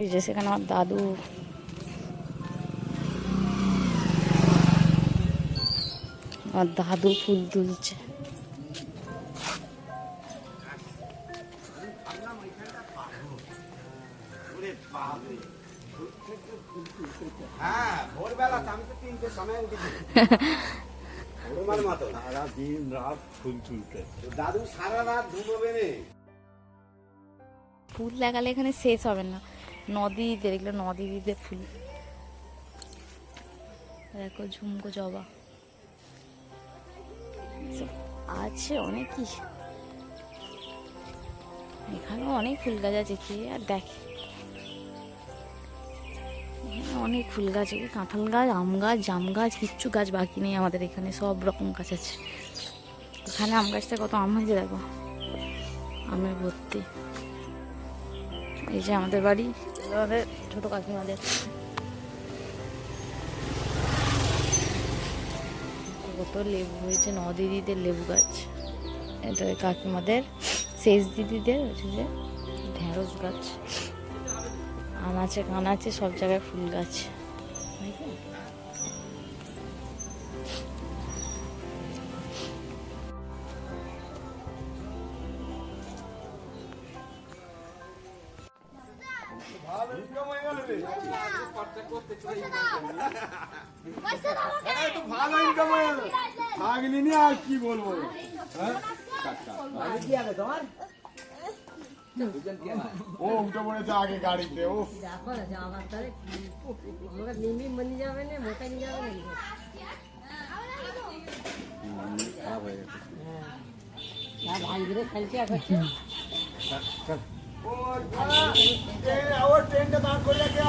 এই যে সেখানে আমার দাদু, আমার দাদু ফুল তুলছে। ফুল লাগালে এখানে শেষ হবে না। নদীতে দেখলে নদীতে ফুল, দেখো ঝুমকো জবা আছে অনেকই। এখানেও অনেক ফুল গাছ আছে, কে আর দেখে। অনেক ফুল গাছ, কাঁঠাল গাছ, আম গাছ, জাম গাছ, কিচ্ছু গাছ বাকি নেই আমাদের এখানে, সব রকম গাছ আছে। এখানে আম গাছটা কত আম হয়েছে দেখো, আমের ভর্তি। এই যে আমাদের বাড়ি, আমাদের ছোট কাকিমাদের। কত লেবু হয়েছে, দিদিদের লেবু গাছ। এটা কাকিমাদের, শেষ দিদিদের হচ্ছে যে ঢেঁড়স গাছ। আনাচে কানাচে সব জায়গায় ফুল গাছ। কি বলবো ও উঠে পড়েছে আগে গাড়িতে। ও খারাপ হয়ে গেছে। ট্রেনটা দাঁড় করে রাখে।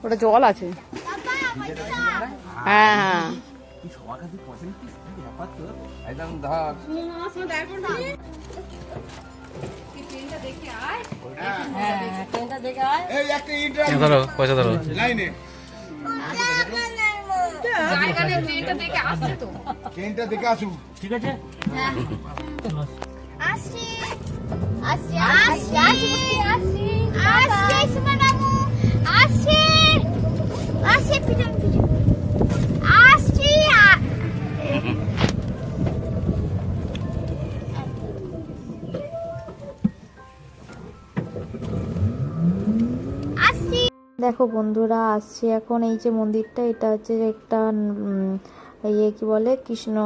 ওটা জল আছে। হ্যাঁ হ্যাঁ পয়সা ধরো লাইনে ট্রেনটা দেখে আসুন। ঠিক আছে, আসছি আসছি আসছি আসছি আসছি আসছি ম্যাডাম আসছি আসছি পিছন পিছন আসছি। দেখো বন্ধুরা, আসছি এখন। এই যে মন্দিরটা, এটা হচ্ছে যে একটা কি বলে, কৃষ্ণ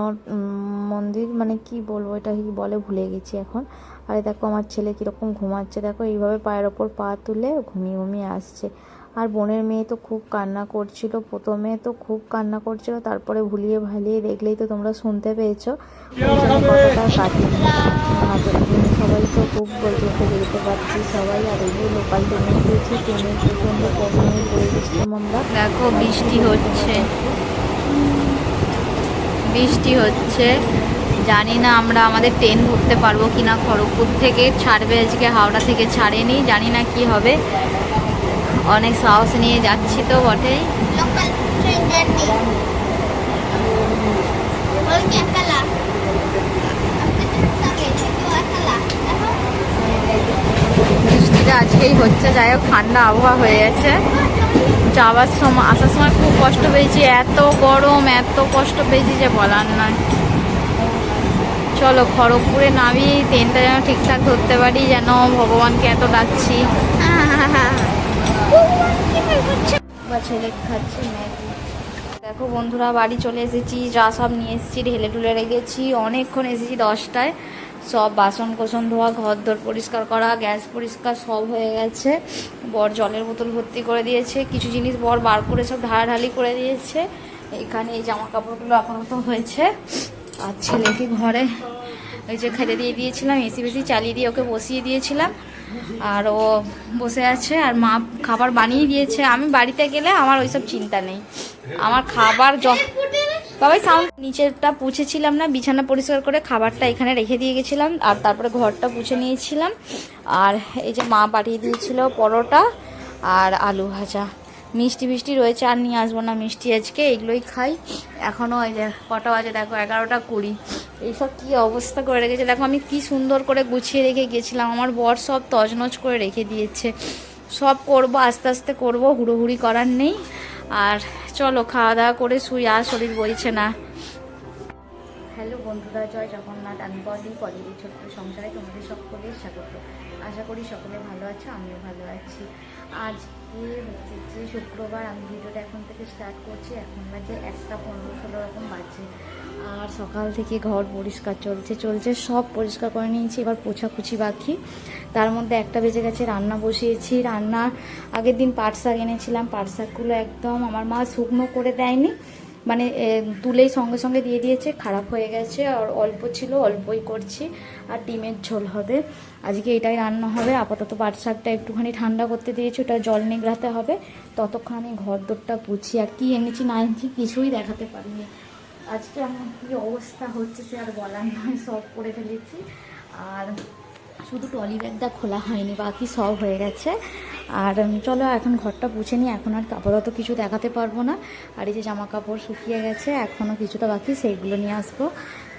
মন্দির, মানে কি বলবো এটা কি বলে ভুলে গেছি এখন। আর দেখো আমার ছেলে কিরকম ঘুমাচ্ছে, দেখো এইভাবে পায়ের ওপর পা তুলে ঘুমিয়ে ঘুমিয়ে আসছে। আর বোনের মেয়ে তো খুব কান্না করছিল, প্রথমে তো খুব কান্না করছিল, তারপরে ভুলিয়ে ভালিয়ে দেখলেই তো তোমরা শুনতে পেয়েছো। ওই জন্য কথাটা কাটিনি। সবাই তো খুব বলতে যেতে পারছি সবাই। আর এই যে লোকাল ট্রেনে গিয়েছি, ট্রেনে প্রচণ্ড প্রবলেমে পড়ে গেছিলাম আমরা। দেখো বৃষ্টি হচ্ছে, বৃষ্টি হচ্ছে। জানি না আমরা আমাদের ট্রেন ধরতে পারবো কিনা। খড়গপুর থেকে ছাড়বে আজকে, হাওড়া থেকে ছাড়েনি, জানি না কি হবে। অনেক সাহস নিয়ে যাচ্ছি তো বটেই। লোকাল ট্রেন জার্নি বলকে একলা বৃষ্টিটা আজকেই হচ্ছে, যাই হোক ঠান্ডা আবহাওয়া হয়ে গেছে। যাওয়ার সময়, আসার সময় খুব কষ্ট পেয়েছি, এত গরম, এত কষ্ট পেয়েছি যে বলার নয়। চলো খড়গপুরে নামি, ট্রেনটা যেন ঠিকঠাক ধরতে পারি, যেন ভগবানকে এত ডাকছি। ছেলে খাচ্ছে ম্যাগি। দেখো বন্ধুরা, বাড়ি চলে এসেছি, যা সব নিয়ে এসেছি ঢেলে ঢুলে রেখেছি। অনেকক্ষণ এসেছি, 10টায়। সব বাসন কোসন ধোয়া, ঘর দোর পরিষ্কার করা, গ্যাস পরিষ্কার সব হয়ে গেছে। বর জলের বোতল ভর্তি করে দিয়েছে, কিছু জিনিস বর বার করে সব ঢালাঢালি করে দিয়েছে। এখানে এই জামা কাপড়গুলো আপাতত হয়েছে। আর ছেলেকে ঘরে ওই যে খেতে দিয়ে দিয়েছিলাম, এসি বেসি চালিয়ে দিয়ে ওকে বসিয়ে দিয়েছিলাম, আর ও বসে আছে। আর মা খাবার বানিয়ে দিয়েছে। আমি বাড়িতে গেলে আমার ওইসব চিন্তা নেই, আমার খাবার বাবাই সাউন্ড। নিচেরটা পুছেছিলাম না, বিছানা পরিষ্কার করে খাবারটা এখানে রেখে দিয়ে গেছিলাম, আর তারপরে ঘরটা পুছে নিয়েছিলাম। আর এই যে মা পাঠিয়ে দিয়েছিল পরোটা আর আলু ভাজা। মিষ্টি ফিষ্টি রয়েছে, আর নিয়ে আসবো না মিষ্টি আজকে, এগুলোই খাই। এখনও ওই যে কটা বাজে দেখো, 11:20। এইসব কী অবস্থা করে রেখেছে দেখো, আমি কি সুন্দর করে গুছিয়ে রেখে গেছিলাম, আমার বর সব তছনছ করে রেখে দিয়েছে। সব করব, আস্তে আস্তে করব, হুড়োহুড়ি করার নেই। আর চলো খাওয়া দাওয়া করে শুই, আর শরীর বইছে না। হ্যালো বন্ধুরা, জয় জগন্নাথ। আমি পলির ছোট্ট সংসারে তোমাদের সকলের স্বাগত। আশা করি সকলে ভালো আছো, আমিও ভালো আছি। আজকে হচ্ছে শুক্রবার, আমি ভিডিওটা এখন থেকে স্টার্ট করছি। এখন বাজে 1:15-16 রকম বাজে। আর সকাল থেকে ঘর পরিষ্কার চলছে, সব পরিষ্কার করে নিয়েছি, এবার পোছাকুচি বাকি। তার মধ্যে 1টা বেজে গেছে, রান্না বসিয়েছি। রান্না আগের দিন পাট শাক এনেছিলাম, পাট শাকগুলো একদম আমার মা শুকনো করে দেয়নি, মানে তুলেই সঙ্গে সঙ্গে দিয়ে দিয়েছে, খারাপ হয়ে গেছে। আর অল্প ছিল, অল্পই করছি। আর ডিমের ঝোল হবে আজকে, এটাই রান্না হবে। আপাতত পাট শাকটা একটুখানি ঠান্ডা করতে দিয়েছি, ওটা জল নিগড়াতে হবে। ততক্ষণ আমি ঘর দোরটা পুছি। আর কি এনেছি না এনেছি কিছুই দেখাতে পারিনি। আজকে আমার কী অবস্থা হচ্ছে সে আর বলার নয়, সব করে ফেলেছি। আর শুধু ট্রলি ব্যাগটা খোলা হয়নি, বাকি সব হয়ে গেছে। আর চলো এখন ঘরটা পুছে নিই, এখন আর আপাতত কিছু দেখাতে পারবো না। আর এই যে জামা কাপড় শুকিয়ে গেছে, এখনও কিছুটা বাকি, সেইগুলো নিয়ে আসবো।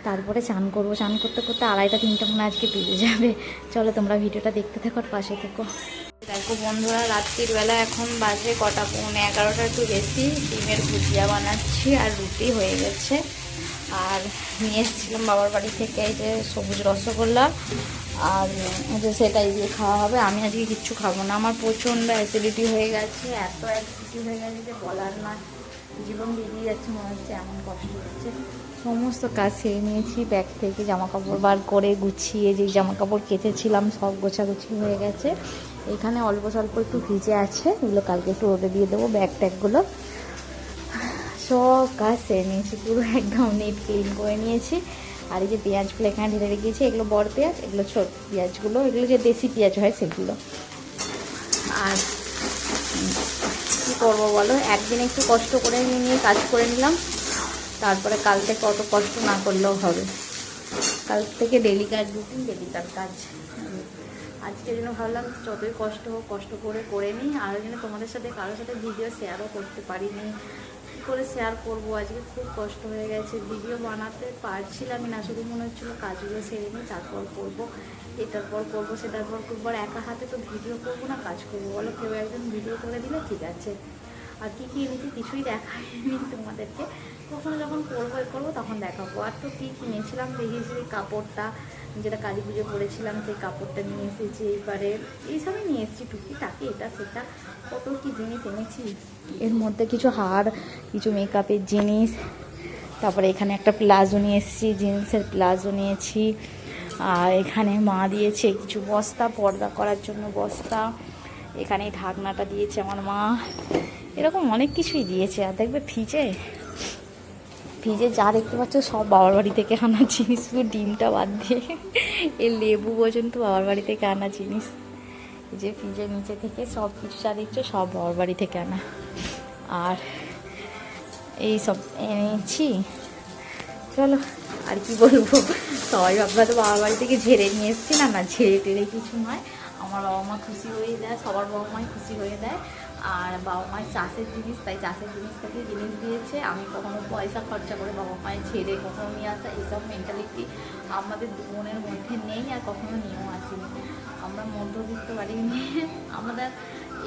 তারপরে চান করবো, চান করতে করতে 2:30-3টা মনে আজকে বেজে যাবে। চলো তোমরা ভিডিওটা দেখতে থাকো আর পাশে থেকো। দেখো বন্ধুরা, রাত্রির বেলা এখন বাজে কটা, 11:15 একটু বেশি। ডিমের ভুজিয়া বানাচ্ছি, আর রুটি হয়ে গেছে। আর নিয়ে এসেছিলাম বাবার বাড়ি থেকে এই যে সবুজ রসগোল্লা, আর যে সেটাই দিয়ে খাওয়া হবে। আমি আজকে কিচ্ছু খাবো না, আমার প্রচণ্ড অ্যাসিডিটি হয়ে গেছে, এত অ্যাসিডিটি হয়ে গেছে যে বলার না। জীবন বেরিয়ে যাচ্ছে মনে হচ্ছে, এমন কষ্ট হচ্ছে। সমস্ত কাজ সেরে নিয়েছি, ব্যাগ থেকে জামা কাপড় বার করে গুছিয়ে, যে জামা কাপড় কেচেছিলাম সব গোছাগুছি হয়ে গেছে। এখানে অল্প স্বল্প একটু ভিজে আছে, এগুলো কালকে একটু রোদে দিয়ে দেবো। ব্যাগ ট্যাগগুলো সব কাজ সেরে নিয়েছি, পুরো একদম নিট ক্লিন করে নিয়েছি। আর এই যে পেঁয়াজগুলো এখানে ঢেলে রেখেছি, এগুলো বড় পেঁয়াজ, এগুলো ছোট পেঁয়াজগুলো, এগুলো যে দেশি পেঁয়াজ হয় সেগুলো। আর কী করবো বলো, একদিন একটু কষ্ট করে নিয়ে কাজ করে নিলাম, তারপরে কাল থেকে অত কষ্ট না করলেও হবে। কাল থেকে ডেলি কাজ, রুটিন ডেলিকার কাজ। আজকের জন্য ভাবলাম যতই কষ্ট হোক, কষ্ট করে নিই। আর ওই জন্য তোমাদের সাথে কারোর সাথে ভিডিও শেয়ারও করতে পারিনি। কী করে শেয়ার করবো, আজকে খুব কষ্ট হয়ে গেছে। ভিডিও বানাতে পারছিলামই না, শুধু মনে হচ্ছিলো কাজগুলো সেরে নিই, তারপর করবো, এটার পর করবো, সেটার পর করবো। আর একা হাতে তো ভিডিও করবো না, কাজ করবো বলো, কেউ একজন ভিডিও করে দিলে ঠিক আছে। আর কী কী এনেছি কিছুই দেখাইনি তোমাদেরকে, কখনো যখন করবো তখন দেখাবো। আর তো কী কিনেছিলাম দেখিয়েছি, কাপড়টা যেটা কালী পুজো পরেছিলাম, সেই কাপড়টা নিয়ে এসেছি। এইবারে এইসবই নিয়ে এসেছি, টুকিটাকি এটা সেটা কত কী জিনিস এনেছি। এর মধ্যে কিছু হার, কিছু মেকআপের জিনিস, তারপরে এখানে একটা প্লাজো নিয়ে এসেছি, জিন্সের প্লাজো নিয়েছি। আর এখানে মা দিয়েছে কিছু বস্তা, পর্দা করার জন্য বস্তা। এখানে ঢাকনাটা দিয়েছে আমার মা, এরকম অনেক কিছুই দিয়েছে। আর দেখবে ফ্রিজে যা দেখতে পাচ্ছ সব বাবার বাড়ি থেকে আনা জিনিস, শুধু ডিমটা বাদ দিয়ে এই লেবু পর্যন্ত বাবার বাড়ি থেকে আনা জিনিস। এই যে ফ্রিজের নিচে থেকে সব কিছু যা দেখছো সব বাবার বাড়ি থেকে আনা। আর এই সব এনেছি। চলো আর কি বলবো, সবাই ভাববা তো বাবার বাড়ি থেকে ঝেড়ে নিয়ে এসছি, না ঝেড়ে টেড়ে কিছু নয়। আমার বাবা মা খুশি হয়ে যায়, সবার বাবা মাই খুশি হয়ে দেয়। আর বাবা মায়ের চাষের জিনিস, তাই চাষের জিনিস থেকে জিনিস দিয়েছে। আমি কখনো পয়সা খরচা করে বাবা মায়ের ছেড়ে কখনো নিয়ে আসা, এসব মেন্টালিটি আমাদের দুজনের মধ্যে নেই, আর কখনো নিয়েও আসিনি। আমরা মধ্যবিত্ত বাড়ির মেয়ে, আমরা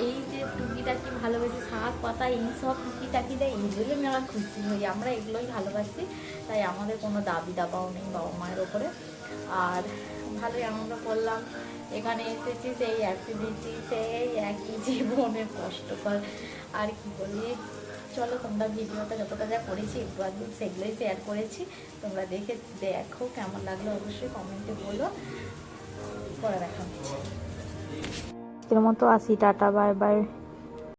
এই যে টুকিটাকি ভালোবাসি, শাক পাতা এইসব টুকিটাকি দেয়, এইগুলো আমরা খুশি হই, আমরা এগুলোই ভালোবাসি। তাই আমাদের কোনো দাবি দাবাও নেই বাবা মায়ের ওপরে। আর ভালোই আনন্দ করলাম। এখানে এসেছি, সেই অ্যাক্টিভিটি, সেই একই জীবনের কষ্টকর। আর কি বলি, চলো তোমরা ভিডিওটা যতটা যা করেছি একটু আধটু সেগুলোই শেয়ার করেছি, তোমরা দেখো কেমন লাগলো অবশ্যই কমেন্টে বলো। পরে দেখা হচ্ছে, এর মতো আসি, টাটা, বাই বাই।